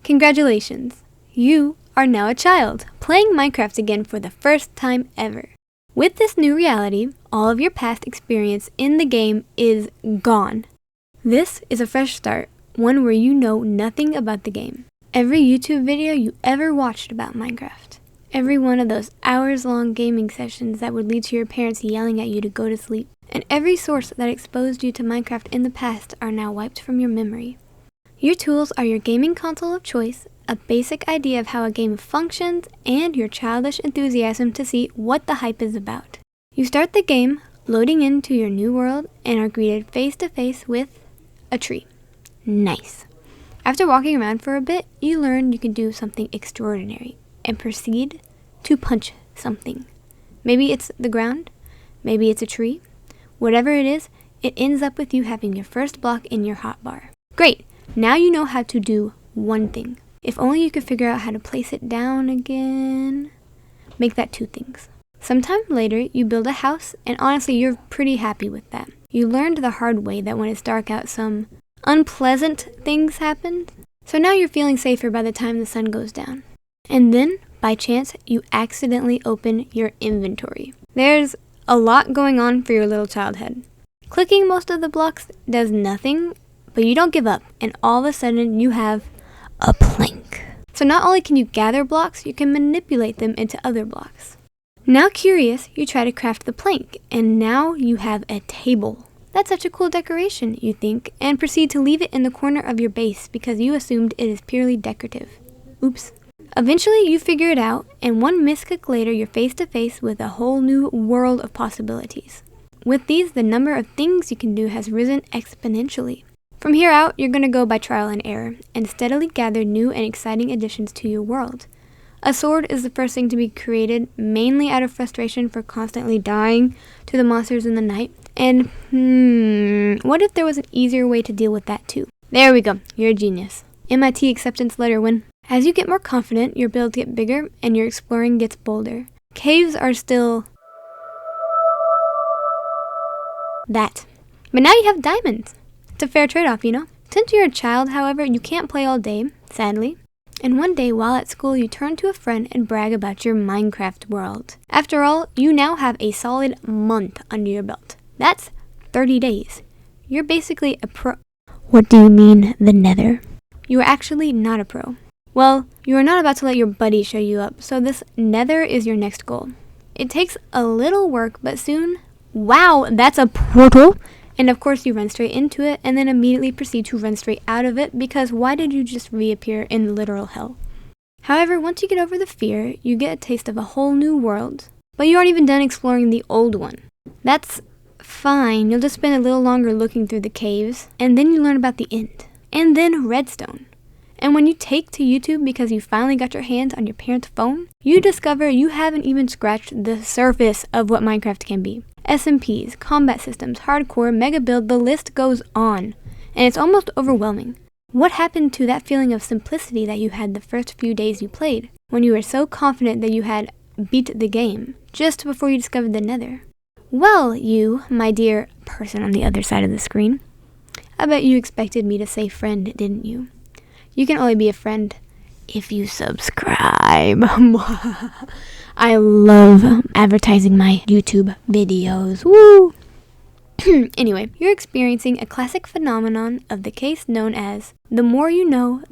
Congratulations! You are now a child, playing Minecraft again for the first time ever. With this new reality, all of your past experience in the game is gone. This is a fresh start, one where you know nothing about the game. Every YouTube video you ever watched about Minecraft. Every one of those hours-long gaming sessions that would lead to your parents yelling at you to go to sleep. And every source that exposed you to Minecraft in the past are now wiped from your memory. Your tools are your gaming console of choice, a basic idea of how a game functions, and your childish enthusiasm to see what the hype is about. You start the game, loading into your new world, and are greeted face to face with a tree. Nice. After walking around for a bit, you learn you can do something extraordinary and proceed to punch something. Maybe it's the ground, maybe it's a tree. Whatever it is, it ends up with you having your first block in your hotbar. Great, now you know how to do one thing. If only you could figure out how to place it down again. Make that two things. Sometime later, you build a house, and honestly, you're pretty happy with that. You learned the hard way that when it's dark out, some unpleasant things happen. So now you're feeling safer by the time the sun goes down. And then, by chance, you accidentally open your inventory. There's a lot going on for your little child head. Clicking most of the blocks does nothing, but you don't give up, and all of a sudden you have a plank. So not only can you gather blocks, you can manipulate them into other blocks. Now curious, you try to craft the plank, and now you have a table. That's such a cool decoration, you think, and proceed to leave it in the corner of your base because you assumed it is purely decorative. Oops. Eventually, you figure it out, and one misclick later, you're face to face with a whole new world of possibilities. With these, the number of things you can do has risen exponentially. From here out, you're going to go by trial and error, and steadily gather new and exciting additions to your world. A sword is the first thing to be created, mainly out of frustration for constantly dying to the monsters in the night. And, what if there was an easier way to deal with that too? There we go, you're a genius. MIT acceptance letter win. As you get more confident, your builds get bigger, and your exploring gets bolder. Caves are still that. But now you have diamonds. It's a fair trade-off, you know? Since you're a child, however, you can't play all day, sadly. And one day, while at school, you turn to a friend and brag about your Minecraft world. After all, you now have a solid month under your belt. That's 30 days. You're basically a pro. What do you mean, the nether? You are actually not a pro. Well, you are not about to let your buddy show you up, so this nether is your next goal. It takes a little work, but soon, wow, that's a portal! And of course you run straight into it, and then immediately proceed to run straight out of it, because why did you just reappear in literal hell? However, once you get over the fear, you get a taste of a whole new world. But you aren't even done exploring the old one. That's fine, you'll just spend a little longer looking through the caves, and then you learn about the end. And then redstone. And when you take to YouTube because you finally got your hands on your parents' phone, you discover you haven't even scratched the surface of what Minecraft can be. SMPs, combat systems, hardcore, mega build, the list goes on. And it's almost overwhelming. What happened to that feeling of simplicity that you had the first few days you played, when you were so confident that you had beat the game, just before you discovered the nether? Well, you, my dear person on the other side of the screen, I bet you expected me to say friend, didn't you? You can only be a friend if you subscribe. I love advertising my YouTube videos. Woo! Anyway, you're experiencing a classic phenomenon of the case known as the more you know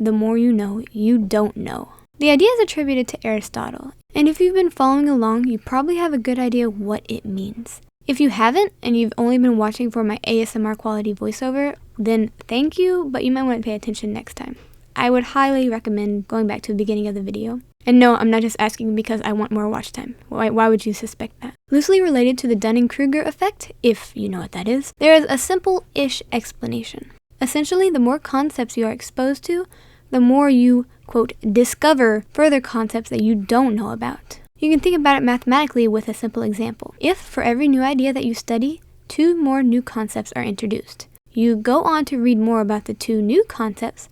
you don't know. The idea is attributed to Aristotle, and if you've been following along, you probably have a good idea what it means. If you haven't, and you've only been watching for my ASMR quality voiceover, then thank you, but you might want to pay attention next time. I would highly recommend going back to the beginning of the video. And no, I'm not just asking because I want more watch time. Why would you suspect that? Loosely related to the Dunning-Kruger effect, if you know what that is, there is a simple-ish explanation. Essentially, the more concepts you are exposed to, the more you, quote, discover further concepts that you don't know about. You can think about it mathematically with a simple example. If, for every new idea that you study, 2 more new concepts are introduced, you go on to read more about the 2 new concepts,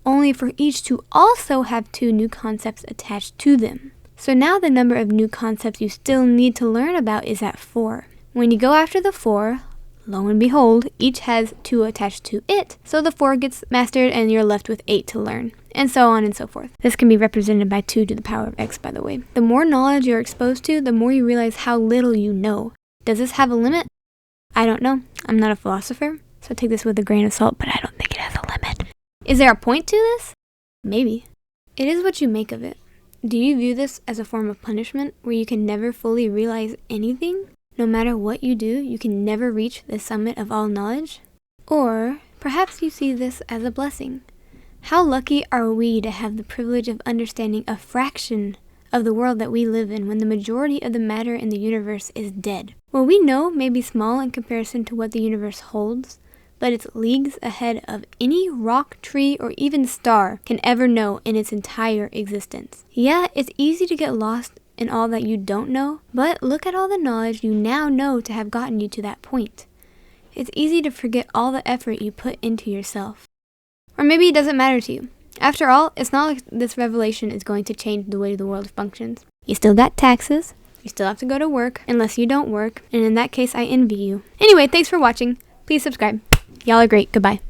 only for each to also have 2 new concepts attached to them. So now the number of new concepts you still need to learn about is at 4. When you go after the 4, lo and behold, each has 2 attached to it. So the 4 gets mastered and you're left with 8 to learn, and so on and so forth. This can be represented by 2 to the power of x, by the way. The more knowledge you're exposed to, the more you realize how little you know. Does this have a limit? I don't know. I'm not a philosopher, so take this with a grain of salt, but I don't think it has a limit. Is there a point to this? Maybe. It is what you make of it. Do you view this as a form of punishment where you can never fully realize anything? No matter what you do, you can never reach the summit of all knowledge? Or perhaps you see this as a blessing. How lucky are we to have the privilege of understanding a fraction of the world that we live in when the majority of the matter in the universe is dead? What we know may be small in comparison to what the universe holds, but it's leagues ahead of any rock, tree, or even star can ever know in its entire existence. Yeah, it's easy to get lost in all that you don't know, but look at all the knowledge you now know to have gotten you to that point. It's easy to forget all the effort you put into yourself. Or maybe it doesn't matter to you. After all, it's not like this revelation is going to change the way the world functions. You still got taxes, you still have to go to work, unless you don't work, and in that case I envy you. Anyway, thanks for watching. Please subscribe. Y'all are great. Goodbye.